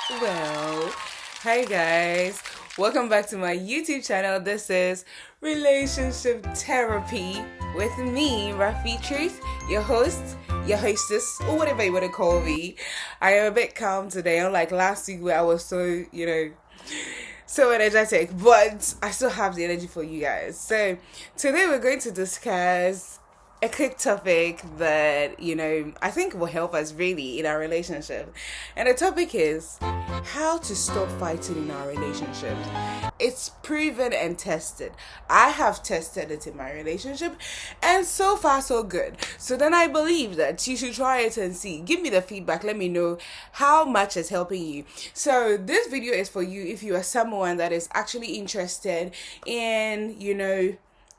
Well, hi guys. Welcome back to my YouTube channel. This is Relationship Therapy with me, Rafi Truth, your host, your hostess, or whatever you want to call me. I am a bit calm today, unlike last week where I was so energetic, but I still have the energy for you guys. So today we're going to discuss a quick topic that I think will help us really in our relationship, and the topic is how to stop fighting in our relationship. It's proven and tested. I have tested it in my relationship, and so far so good. So then I believe that you should try it and see. Give me the feedback. Let me know how much it's helping you. So this video is for you if you are someone that is actually interested in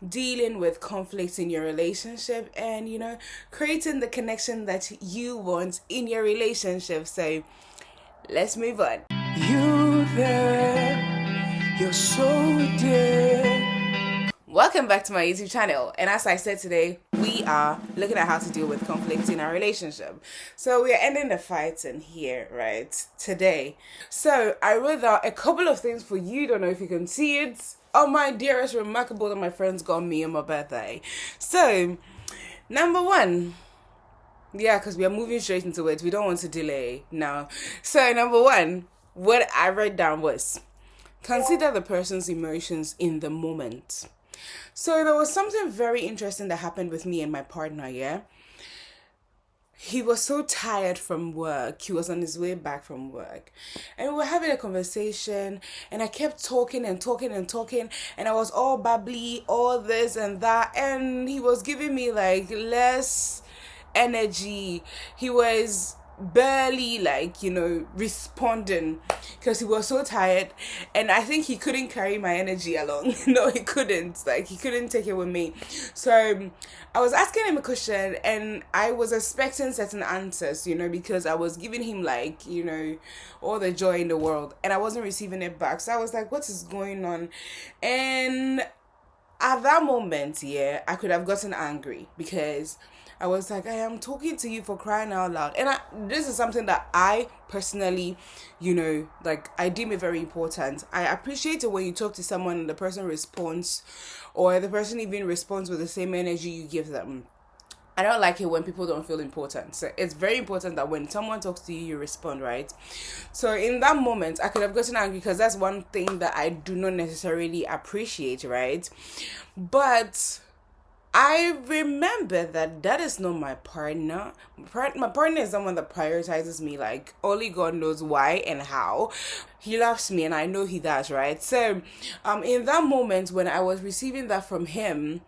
dealing with conflicts in your relationship and creating the connection that you want in your relationship. So let's move on. You there, you're so dear. Welcome back to my YouTube channel, and as I said, today we are looking at how to deal with conflicts in our relationship. So we are ending the fighting here right today. So I wrote out a couple of things for you. Don't know if you can see it. Oh, my dearest, remarkable that my friends got me on my birthday. So, number one. Yeah, because we are moving straight into it. We don't want to delay now. So, number one, what I wrote down was consider the person's emotions in the moment. So, there was something very interesting that happened with me and my partner, yeah? He was so tired from work. He was on his way back from work. And we were having a conversation, and I kept talking and talking and talking, and I was all bubbly, all this and that, and he was giving me like less energy. He was barely responding because he was so tired, and I think he couldn't carry my energy along. No, he couldn't take it with me. So I was asking him a question, and I was expecting certain answers, because I was giving him all the joy in the world, and I wasn't receiving it back. So I was like, what is going on? And at that moment, yeah, I could have gotten angry because I was like, I am talking to you, for crying out loud. And this is something that I personally, I deem it very important. I appreciate it when you talk to someone and the person responds, or the person even responds with the same energy you give them. I don't like it when people don't feel important. So it's very important that when someone talks to you, you respond, right? So in that moment, I could have gotten angry because that's one thing that I do not necessarily appreciate, right? But I remember that is not my partner. My partner is someone that prioritizes me, like only God knows why and how. He loves me, and I know he does, right? So in that moment when I was receiving that from him,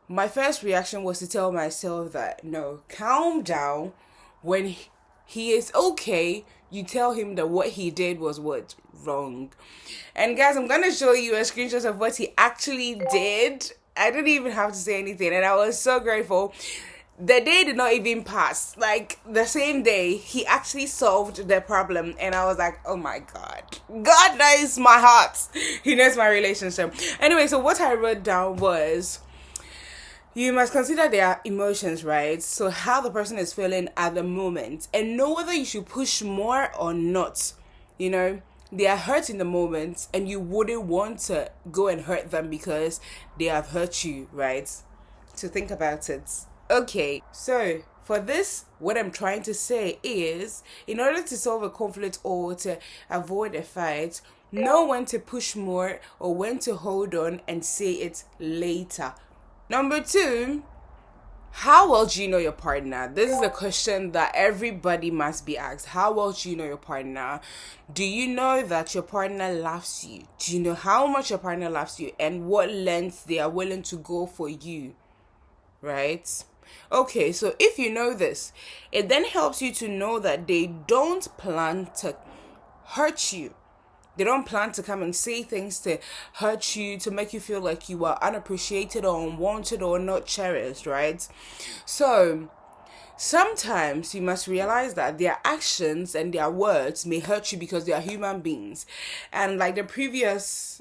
my first reaction was to tell myself that, no, calm down. When he is okay, you tell him that what he did was what wrong. And guys, I'm gonna show you a screenshot of what he actually did. I didn't even have to say anything, and I was so grateful. The day did not even pass. Like, the same day, he actually solved the problem, and I was like, oh my God. God knows my heart. He knows my relationship. Anyway, so what I wrote down was, you must consider their emotions, right? So how the person is feeling at the moment, and know whether you should push more or not. They are hurt in the moment, and you wouldn't want to go and hurt them because they have hurt you, right? So think about it. Okay, so for this, what I'm trying to say is, in order to solve a conflict or to avoid a fight, know when to push more or when to hold on and say it later. Number two, how well do you know your partner? This is a question that everybody must be asked. How well do you know your partner? Do you know that your partner loves you? Do you know how much your partner loves you and what lengths they are willing to go for you? Right? Okay, so if you know this, it then helps you to know that they don't plan to hurt you. They don't plan to come and say things to hurt you, to make you feel like you are unappreciated or unwanted or not cherished, right? So sometimes you must realize that their actions and their words may hurt you because they are human beings. And like the previous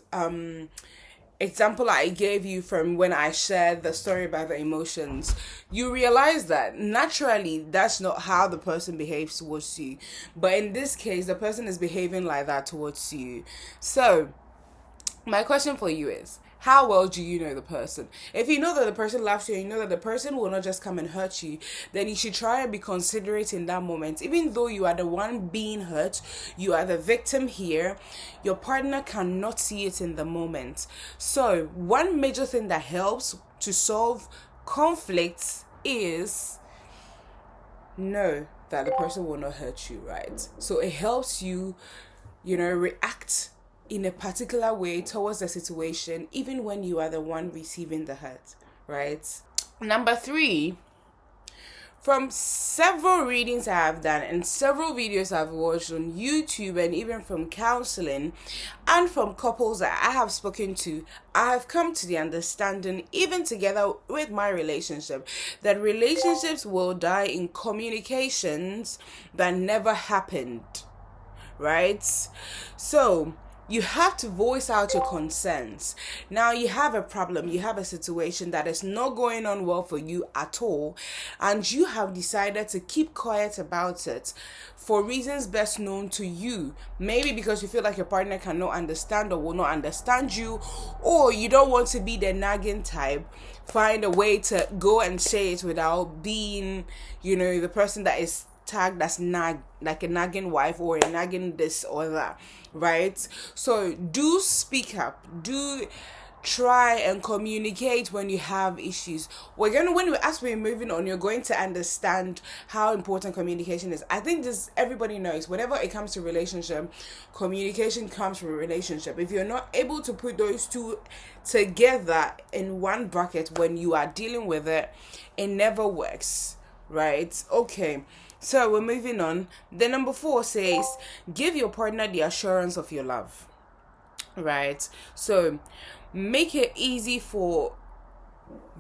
example I gave you from when I shared the story about the emotions, you realize that naturally that's not how the person behaves towards you. But in this case, the person is behaving like that towards you. So, my question for you is, how well do you know the person? If you know that the person loves you and you know that the person will not just come and hurt you, then you should try and be considerate in that moment. Even though you are the one being hurt, you are the victim here, your partner cannot see it in the moment. So, one major thing that helps to solve conflicts is know that the person will not hurt you, right? So it helps you, react in a particular way towards the situation, even when you are the one receiving the hurt, right? Number 3, from several readings I have done and several videos I've watched on YouTube, and even from counseling and from couples that I have spoken to, I have come to the understanding, even together with my relationship, that relationships will die in communications that never happened, right? So you have to voice out your concerns. Now you have a problem, you have a situation that is not going on well for you at all, and you have decided to keep quiet about it for reasons best known to you. Maybe because you feel like your partner cannot understand or will not understand you, or you don't want to be the nagging type. Find a way to go and say it without being, the person that is tagged as like a nagging wife or a nagging this or that, right? So do speak up, do try and communicate when you have issues. As we're moving on, you're going to understand how important communication is. I think everybody knows, whenever it comes to relationship, communication comes from a relationship. If you're not able to put those two together in one bracket when you are dealing with it, it never works, right? Okay. So we're moving on. The number 4 says, give your partner the assurance of your love, right? So make it easy for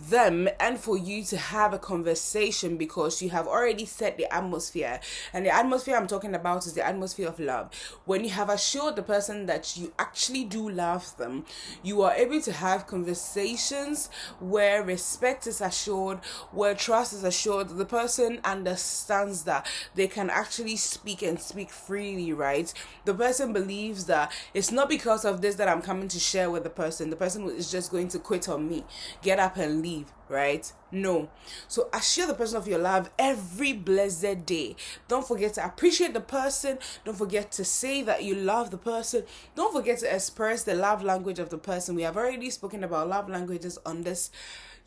them and for you to have a conversation, because you have already set the atmosphere, and the atmosphere I'm talking about is the atmosphere of love. When you have assured the person that you actually do love them, you are able to have conversations where respect is assured, where trust is assured. The person understands that they can actually speak and speak freely, right? The person believes that it's not because of this that I'm coming to share with the person is just going to quit on me, get up and leave, right? No. So assure the person of your love every blessed day. Don't forget to appreciate the person. Don't forget to say that you love the person. Don't forget to express the love language of the person. We have already spoken about love languages on this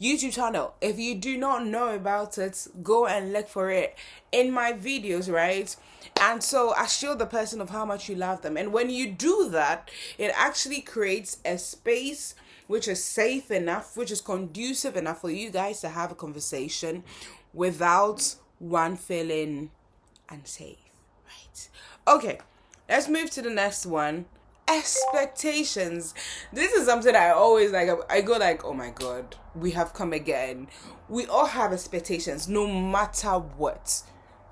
YouTube channel. If you do not know about it, go and look for it in my videos, right? And so assure the person of how much you love them. And when you do that, it actually creates a space which is safe enough, which is conducive enough for you guys to have a conversation without one feeling unsafe, right? Okay, let's move to the next one. Expectations. This is something I always I go like, oh my god, we have come again. We all have expectations, no matter what.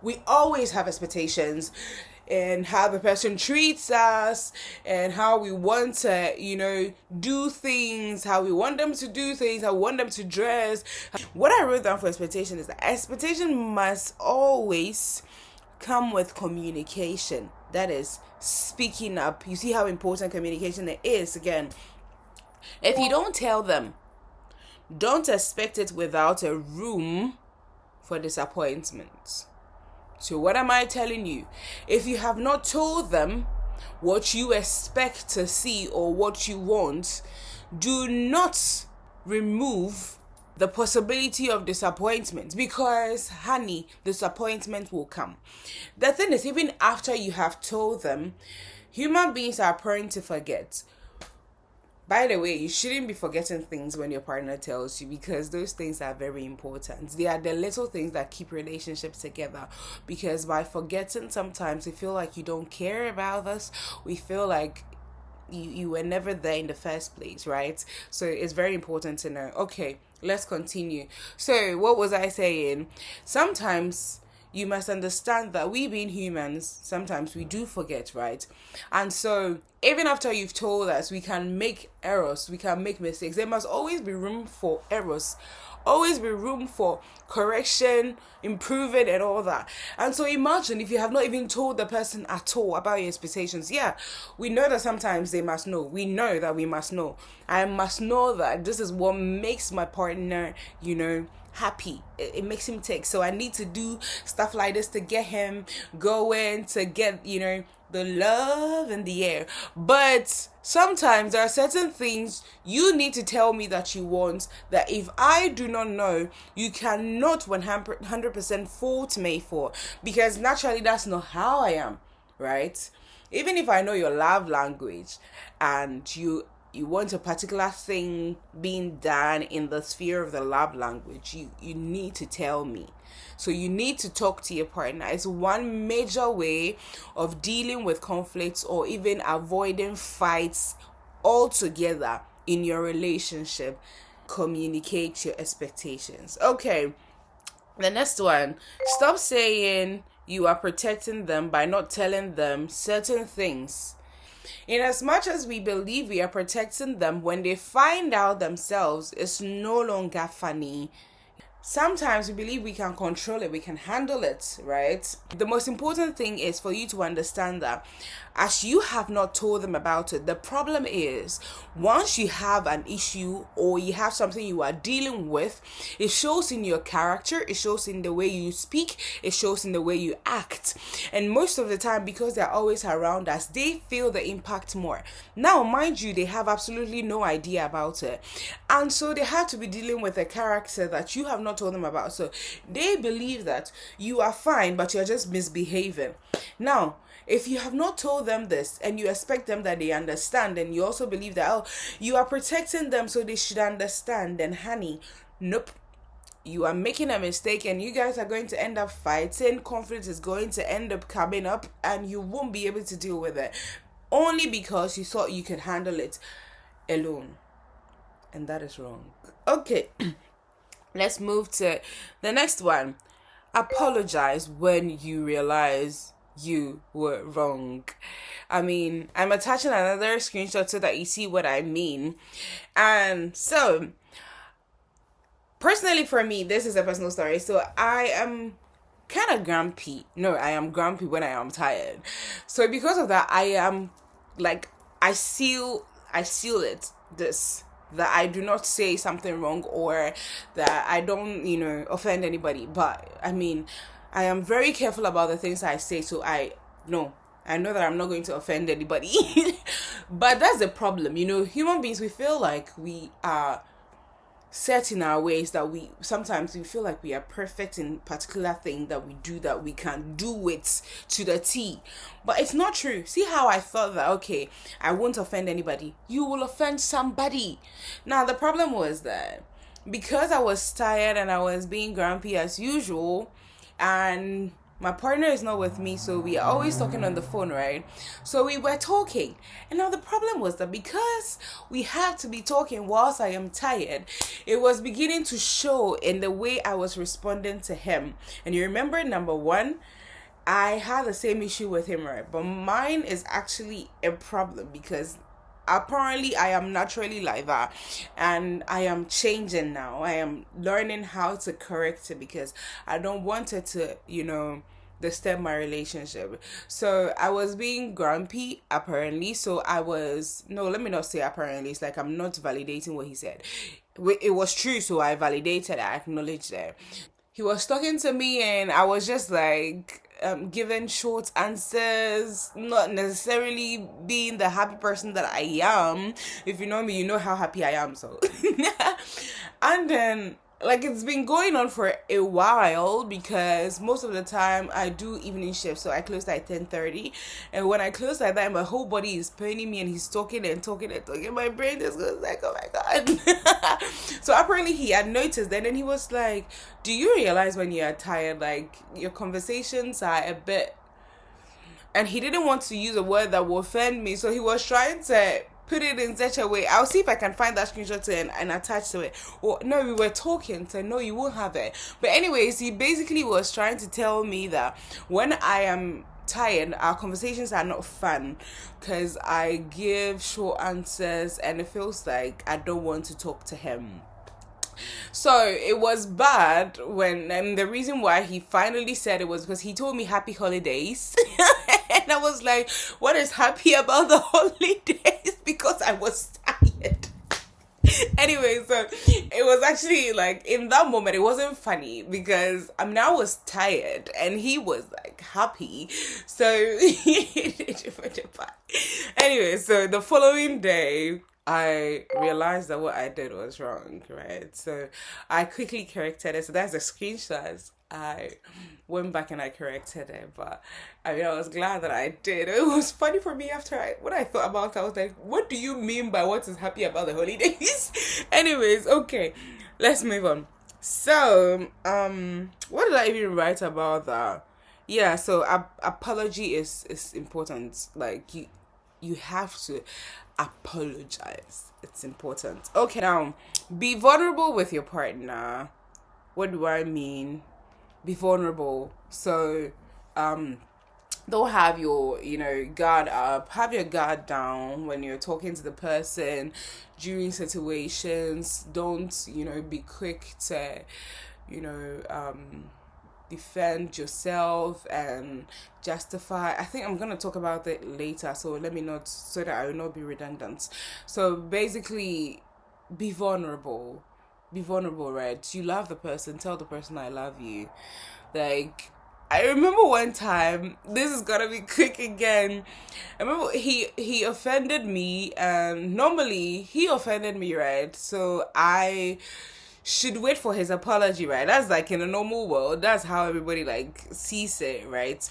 We always have expectations, and how the person treats us, and how we want to, do things, how we want them to do things, how we want them to dress. What I wrote down for expectation is that expectation must always come with communication. That is, speaking up. You see how important communication is. Again, if you don't tell them, don't expect it without a room for disappointment. So what am I telling you? If you have not told them what you expect to see or what you want, do not remove the possibility of disappointment, because, honey, disappointment will come. The thing is, even after you have told them, human beings are prone to forget. By the way, you shouldn't be forgetting things when your partner tells you, because those things are very important. They are the little things that keep relationships together, because by forgetting, sometimes we feel like you don't care about us. We feel like you were never there in the first place, right? So it's very important to know. Okay, let's continue. So what was I saying? Sometimes you must understand that we being humans, sometimes we do forget, right? And so even after you've told us, we can make errors, we can make mistakes. There must always be room for errors, always be room for correction, improving, and all that. And so imagine if you have not even told the person at all about your expectations. Yeah, we know that sometimes they must know. We know that we must know. I must know that this is what makes my partner, happy. It makes him tick. So I need to do stuff like this to get him going, to get, the love in the air. But sometimes there are certain things you need to tell me that you want, that if I do not know, you cannot 100% fault me for, because naturally that's not how I am, right? Even if I know your love language and you want a particular thing being done in the sphere of the love language, you need to tell me. So you need to talk to your partner. It's one major way of dealing with conflicts or even avoiding fights altogether in your relationship. Communicate your expectations. Okay, the next one. Stop saying you are protecting them by not telling them certain things. In as much as we believe we are protecting them, when they find out themselves, it's no longer funny. Sometimes we believe we can control it, we can handle it, right? The most important thing is for you to understand that as you have not told them about it, the problem is once you have an issue or you have something you are dealing with, it shows in your character, it shows in the way you speak, it shows in the way you act. And most of the time, because they're always around us, they feel the impact more. Now, mind you, they have absolutely no idea about it. And so they have to be dealing with a character that you have not told them about. So they believe that you are fine, but you're just misbehaving. Now, if you have not told them this and you expect them that they understand, and you also believe that, you are protecting them so they should understand, then honey, nope. You are making a mistake and you guys are going to end up fighting. Conflict is going to end up coming up and you won't be able to deal with it. Only because you thought you could handle it alone. And that is wrong. Okay. Let's move to the next one. Apologize when you realize you were wrong. I mean, I'm attaching another screenshot so that you see what I mean. And so, personally for me, this is a personal story. So I am kind of grumpy. No, I am grumpy when I am tired. So because of that, I am like, I seal it, that I do not say something wrong or that I don't, offend anybody. But I mean, I am very careful about the things I say, so I know that I'm not going to offend anybody. But that's the problem, human beings, we feel like we are set in our ways, that we feel like we are perfect in particular thing that we do, that we can do it to the T. But it's not true. See how I thought that, okay, I won't offend anybody. You will offend somebody. Now, the problem was that because I was tired and I was being grumpy as usual, and my partner is not with me, so we are always talking on the phone, right? So we were talking. And now the problem was that because we had to be talking whilst I am tired, it was beginning to show in the way I was responding to him. And you remember, number one, I had the same issue with him, right? But mine is actually a problem because apparently I am naturally like that, and I am changing now. I am learning how to correct it because I don't want it to, disturb my relationship. So I was being grumpy apparently. So let me not say apparently. It's like I'm not validating what he said. It was true, so I validated, I acknowledged it. He was talking to me and I was just like giving short answers, not necessarily being the happy person that I am. If you know me, you know how happy I am. So and then it's been going on for a while because most of the time I do evening shifts, so I close at 10:30, and when I close like that, my whole body is paining me, and he's talking and talking and talking. My brain just goes like, oh my god. So apparently he had noticed, and then he was like, do you realize when you are tired, like your conversations are a bit, and he didn't want to use a word that will offend me, so he was trying to put it in such a way. I'll see if I can find that screenshot and attach to it. Or no, we were talking, so no, you won't have it. But anyways, he basically was trying to tell me that when I am tired, our conversations are not fun because I give short answers and it feels like I don't want to talk to him. So it was bad when, and the reason why he finally said it was because he told me happy holidays. And I was like, what is happy about the holidays? Because I was tired. Anyway, so it was actually like in that moment it wasn't funny because I mean I was tired and he was like happy. So anyway, so the following day I realized that what I did was wrong, right? So I quickly corrected it. So that's the screenshots. I went back and I corrected it, but I mean, I was glad that I did. It was funny for me after when I thought about it, I was like, what do you mean by what is happy about the holidays? Anyways, okay, let's move on. So, what did I even write about that? Yeah, so apology is important. Like you have to apologize. It's important. Okay, now be vulnerable with your partner. What do I mean? Be vulnerable. So don't have your guard up, have your guard down when you're talking to the person during situations. Don't be quick to defend yourself and justify. I think I'm gonna talk about it later, so let me not, so that I will not be redundant. So basically, be vulnerable. Be vulnerable, right? You love the person, tell the person I love you. Like, I remember one time, this is gonna be quick again. I remember he offended me, and normally he offended me, right? So I should wait for his apology, right? That's like in a normal world, that's how everybody like sees it, right?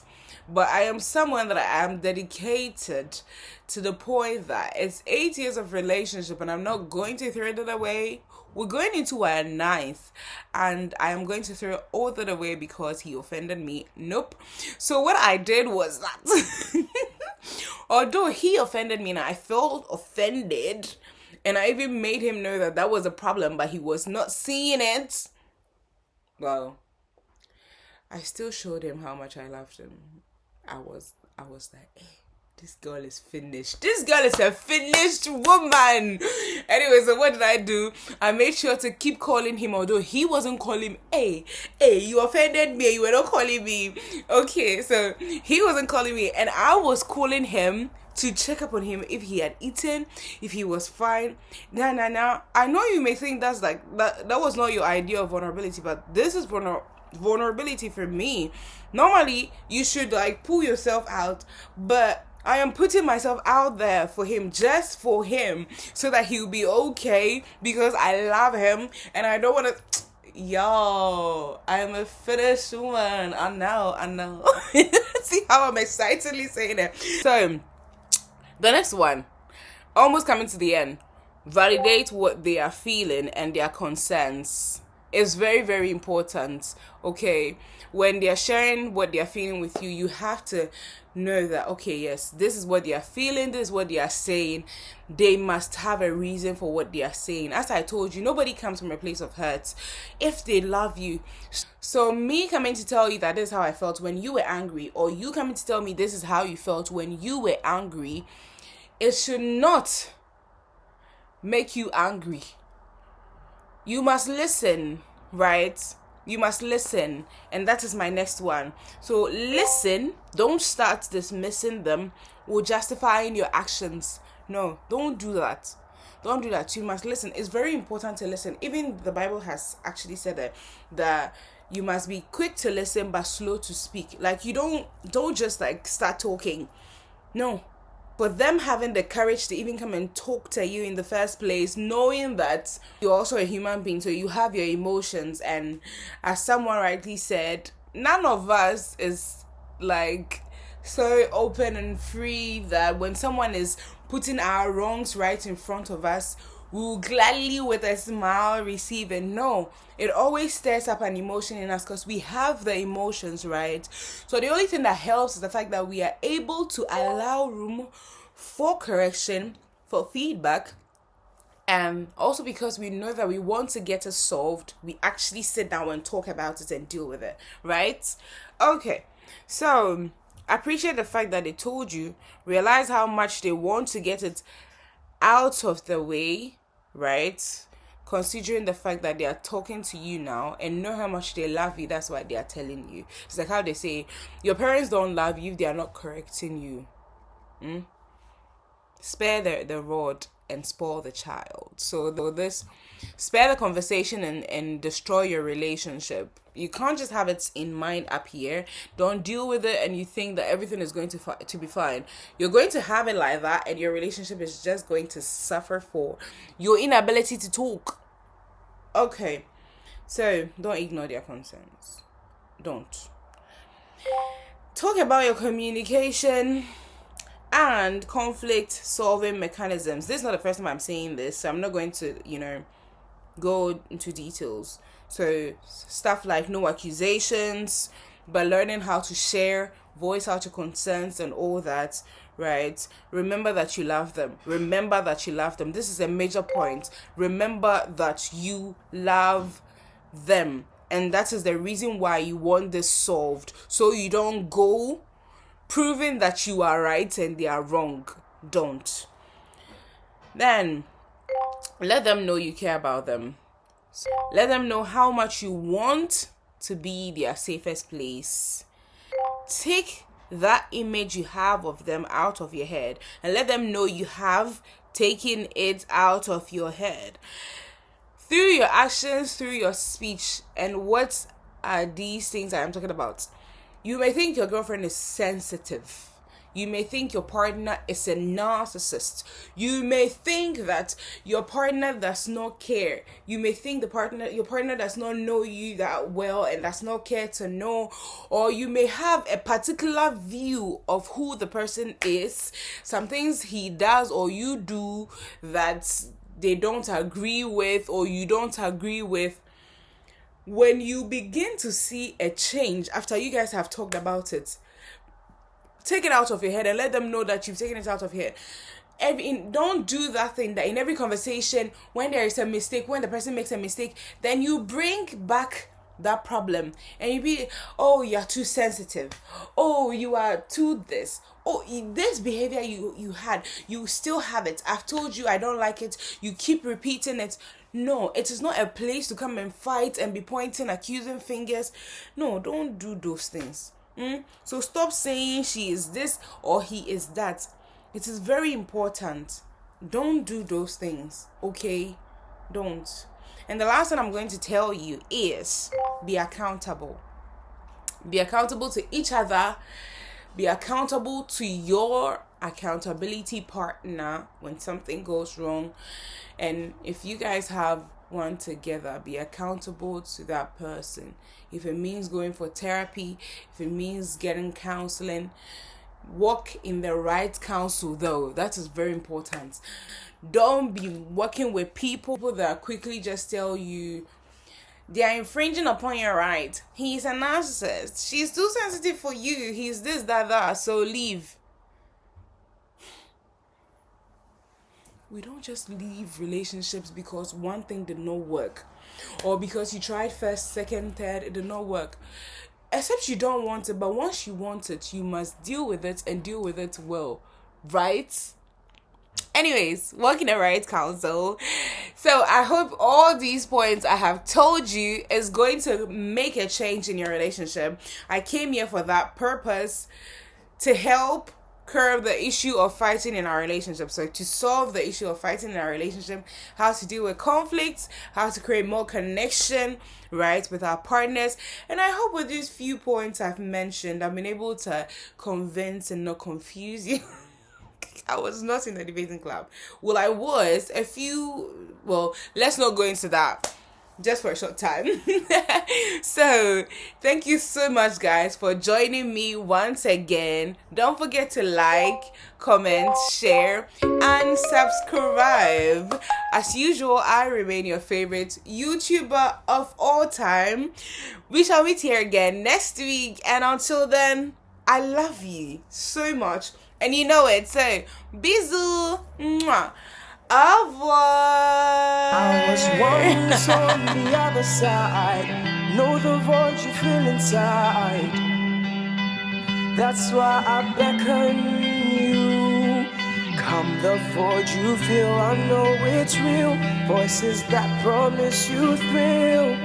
But I am someone that I am dedicated to the point that it's 8 years of relationship and I'm not going to throw it away. We're going into our 9th and I am going to throw all that away because he offended me. Nope. So what I did was that although he offended me and I felt offended, and I even made him know that was a problem, but he was not seeing it. Well, I still showed him how much I loved him. I was like, hey, this girl is finished. This girl is a finished woman. Anyway, so what did I do? I made sure to keep calling him, although he wasn't calling me. Hey, you offended me. You were not calling me. Okay, so he wasn't calling me, and I was calling him to check up on him if he had eaten, if he was fine. Now. I know you may think that's like that was not your idea of vulnerability, but this is vulnerability for me. Normally, you should like pull yourself out, but I am putting myself out there for him, just for him, so that he'll be okay because I love him and I don't want to. Yo, I'm a finished woman. I know. See how I'm excitedly saying it. So, the next one, almost coming to the end, validate what they are feeling and their concerns. Is very, very important. Okay, when they're sharing what they're feeling with you, you have to know that, okay, yes, this is what they are feeling, this is what they are saying. They must have a reason for what they are saying. As I told you, nobody comes from a place of hurt if they love you. So me coming to tell you that this is how I felt when you were angry, or you coming to tell me this is how you felt when you were angry, it should not make you angry. You must listen, right? You must listen. And that is my next one. So listen. Don't start dismissing them or justifying your actions. No, don't do that. Don't do that. You must listen. It's very important to listen. Even the Bible has actually said that you must be quick to listen but slow to speak. Like, you don't just like start talking. No. But them having the courage to even come and talk to you in the first place, knowing that you're also a human being, so you have your emotions, and as someone rightly said, none of us is like so open and free that when someone is putting our wrongs right in front of us, we'll gladly with a smile receive it. No, it always stirs up an emotion in us because we have the emotions, right? So the only thing that helps is the fact that we are able to allow room for correction, for feedback. And also because we know that we want to get it solved, we actually sit down and talk about it and deal with it, right? Okay, so appreciate the fact that they told you, realize how much they want to get it out of the way, right? Considering the fact that they are talking to you now and know how much they love you, that's why they are telling you. It's like how they say, your parents don't love you if they are not correcting you. Spare the rod and spoil the child. So this, spare the conversation and destroy your relationship. You can't just have it in mind up here. Don't deal with it and you think that everything is going to be fine. You're going to have it like that and your relationship is just going to suffer for your inability to talk. Okay, so don't ignore their concerns. Don't. Talk about your communication and conflict solving mechanisms. This is not the first time I'm saying this, so I'm not going to, go into details. So stuff like no accusations, but learning how to share, voice out your concerns and all that, right? Remember that you love them. Remember that you love them. This is a major point. Remember that you love them. And that is the reason why you want this solved. So you don't go proving that you are right and they are wrong. Don't. Then let them know you care about them. Let them know how much you want to be their safest place. Take that image you have of them out of your head and let them know you have taken it out of your head. Through your actions, through your speech, and what are these things I am talking about? You may think your girlfriend is sensitive. You may think your partner is a narcissist. You may think that your partner does not care. You may think your partner does not know you that well and does not care to know. Or you may have a particular view of who the person is. Some things he does or you do that they don't agree with or you don't agree with. When you begin to see a change after you guys have talked about it, take it out of your head and let them know that you've taken it out of your head. Don't do that thing that in every conversation, when there is a mistake, when the person makes a mistake, then you bring back that problem and you be, oh, you're too sensitive. Oh, you are too this. Oh, this behavior you had, you still have it. I've told you I don't like it. You keep repeating it. No, it is not a place to come and fight and be pointing, accusing fingers. No, don't do those things. So stop saying she is this or he is that. It is very important. Don't do those things, okay? Don't. And the last thing I'm going to tell you is be accountable. Be accountable to each other. Be accountable to your accountability partner when something goes wrong. And if you guys have one together, be accountable to that person. If it means going for therapy, if it means getting counseling, work in the right counsel though. That is very important. Don't be working with people that quickly just tell you they are infringing upon your right. He's a narcissist. She's too sensitive for you. He's this, that, so leave. We don't just leave relationships because one thing did not work. Or because you tried first, second, third, it did not work. Except you don't want it, but once you want it, you must deal with it and deal with it well. Right? Anyways, work in the right counsel. So I hope all these points I have told you is going to make a change in your relationship. I came here for that purpose, to help curb the issue of fighting in our relationship. So to solve the issue of fighting in our relationship, how to deal with conflicts, how to create more connection, right, with our partners. And I hope with these few points I've mentioned, I've been able to convince and not confuse you. I was not in the debating club. Well, I was let's not go into that. Just for a short time. So thank you so much guys for joining me once again. Don't forget to like, comment, share and subscribe. As usual, I remain your favorite YouTuber of all time. We shall meet here again next week, and until then, I love you so much And you know it. So, bisous. Mwah. Au revoir. I was once on the other side. Know the void you feel inside. That's why I beckon you. Come the void you feel, I know it's real. Voices that promise you thrill.